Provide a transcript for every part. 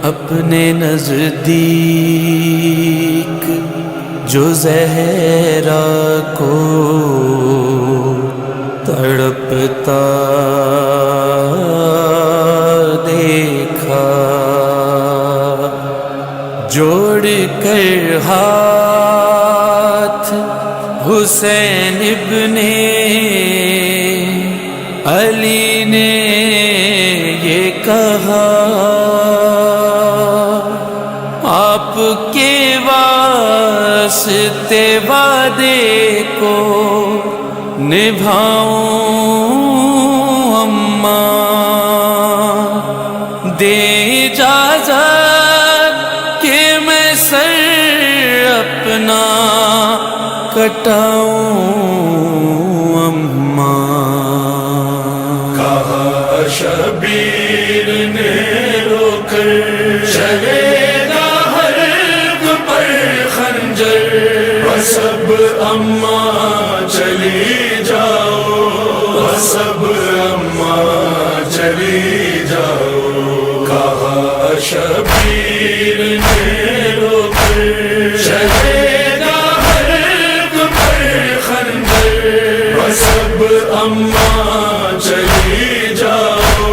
اپنے نزدیک جو زہرا کو تڑپتا دیکھا، جوڑ کر ہاتھ حسین ابن علی نے یہ کہا، آپ کے واسطے وعدے کو نبھاؤں اماں، دے اجازت کہ میں سر اپنا کٹاؤں اماں۔ کہا شبیر نے رو کر، چلے گا حلق پر خنجر، سب اماں چلی جاؤ، سب اماں چلی جاؤ۔ کہا شبیر نے رو کر، چلے گا حلق پر خنجر، سب اماں چلی جاؤ،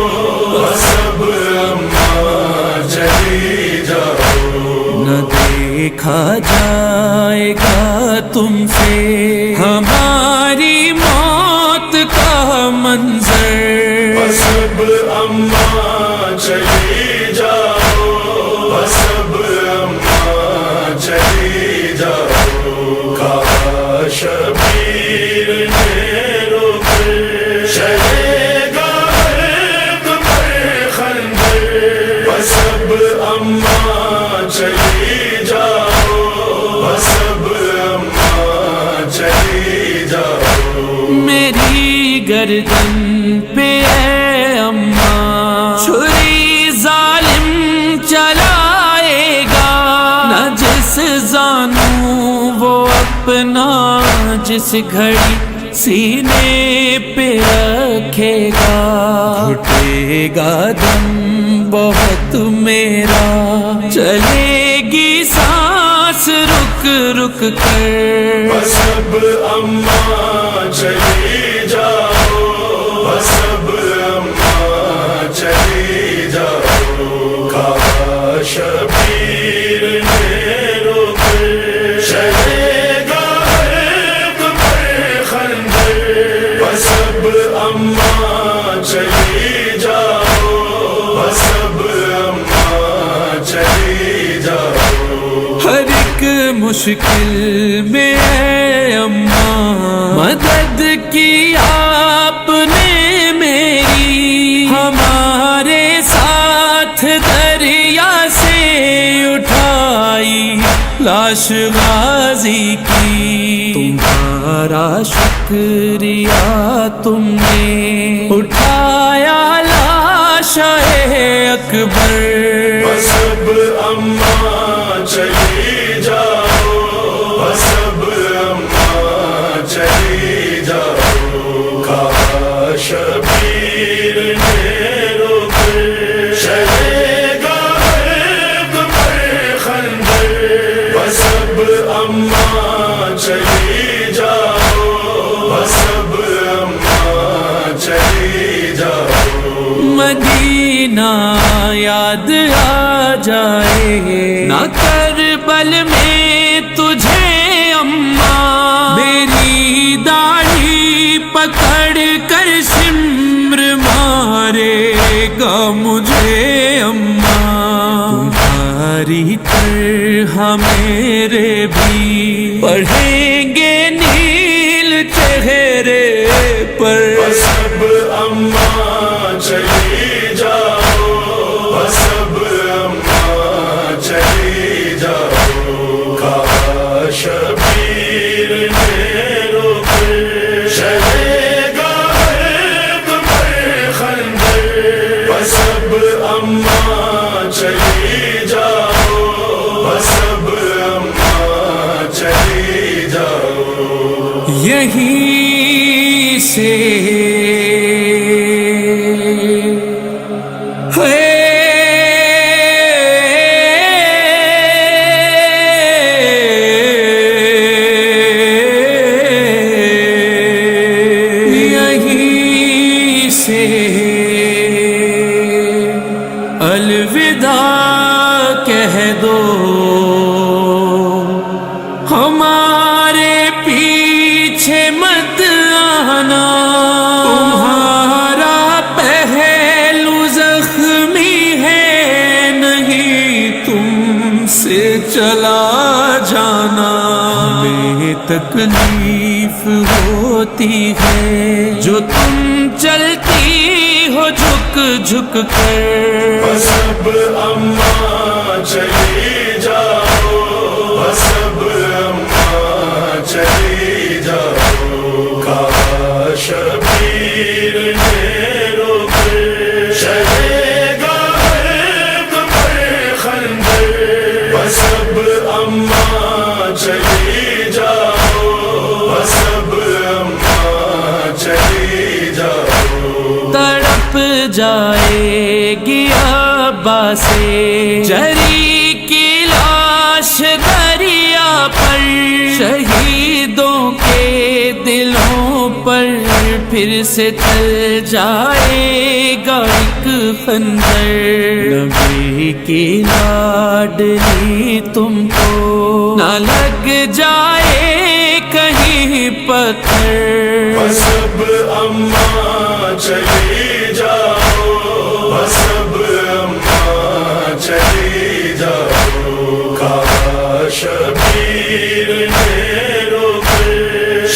سب اماں چلی جاؤ۔ نہ دیکھا جائے گا تم سے ہماری موت کا منظر، سب اماں چلی جاؤ، سب اماں چلی جاؤ۔ کہا شبیر نے رو کر، چلے گا حلق پر خنجر، سب اماں چلی جاؤ، سب اماں چلی جاؤ۔ میری گردن پہ اے اماں چھری ظالم چلائے گا، نہ جس زانو وہ اپنا جس گھڑی سینے پہ رکھے گا، گھٹے گا دم بہت میرا، چلے گی سانس رک رک کر، سب اماں چلی جاؤ، سب اماں چلی جاؤ۔ کہا شبیر نے رو کر، چلے گا حلق پر خنجر، سب اماں چلی جاؤ، سب اماں چلی جاؤ۔ ہر ایک مشکل میں اے اماں مدد کی آپ نے میری، ہمارے ساتھ دریا سے اٹھائی لاش غازی کی، تمہارا شکریہ تم نے اٹھایا لاش اکبر، سب اماں چلی جاؤ، سب اماں چلی جاؤ۔ کہا شبیر نے رو کر، چلے گا حلق پر خنجر، سب اماں چلی جاؤ، سب اماں چلی جاؤ۔ مدینہ یاد آ جائے نہ کربل میں تجھے اماں، میری داڑھی پکڑ کر سمر مارے گا مجھے اماں، تمہاری طرح میرے بھی پڑھیں گے نیل چہرے پر، سب اماں چلی جاؤ، سب اماں چلی جاؤ۔ کہا شبیر نے رو کر، چلے گا حلق پر خنجر، سب اماں چلی جاؤ، سب اماں چلی جاؤ۔ یہیں سے یہیں سے الوداع کہہ دو، ہمارے پیچھے مت آنا، تمہارا پہلو زخمی ہے، نہیں تم سے چلا جانا، ہمیں تکلیف ہوتی ہے جو تم چلتی ہو جھک جھک کر، بس اب اماں چلی جاؤ، بس اب اماں چلی جاؤ، کاش شبیر نے روک چلے گا حلق پر خنجر، بس اب اماں چلی جاؤ، بس اب اماں چلی جاؤ، تڑپ جائے گی ابا سے جری کی لاش دریا پر، شہیدوں کے دلوں پر پھر سے چل جائے گا ایک خنجر، نبی کی لاڈلی تم کو نہ لگ جائے کہیں پتھر، بس اب اماں چلی جاؤ، بس اب اماں چلی جاؤ، کاش شبیر نے روک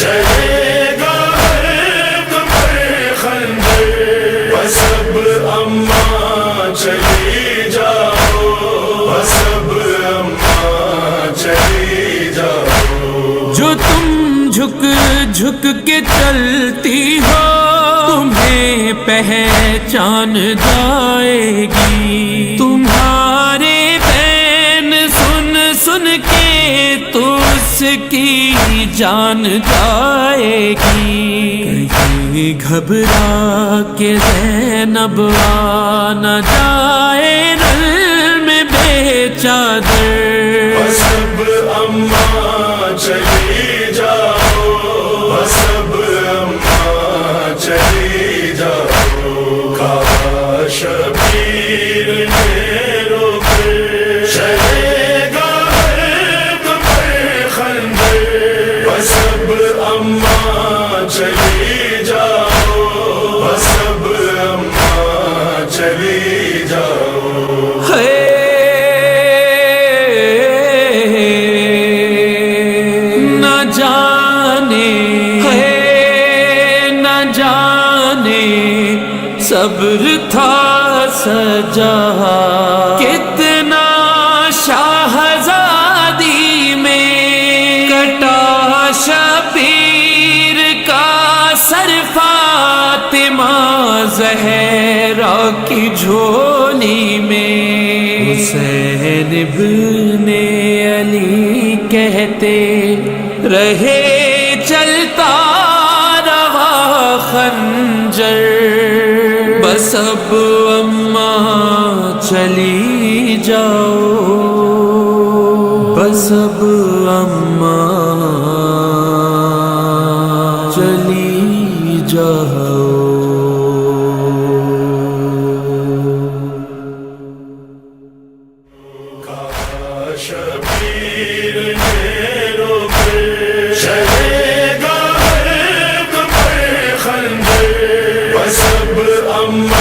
چلے گا حلق پر خنجر، بس اب اماں چلی جاؤ، بس اب اماں چلی جاؤ، جو تم جھک جھک کے چلتی ہو تمہیں پہچان جائے گی، تمہارے بین سن سن کے تو اس کی جان جائے گی، کہیں گھبرا کے زینب آ نہ جائے رل میں بے چادر، بس اب اماں چلی جاؤ، بس اب اماں چلی جاؤ، کاش شبیر نے روک چلے گا حلق پر خنجر، بس اب اماں چلی جاؤ، بس اب اماں چلی جاؤ، صبر تھا سجا کتنا شاہزادی میں، کٹا شبیر کا سر فاطمہ زہرا کی جھولی میں، حسین ابن علی کہتے رہے چلتا رہا خنجر، بس اب اماں چلی جاؤ، بس اب اماں چلی جاؤ، کاش شبیر نے روک چلے گا حلق پر خنجر، بس اب اماں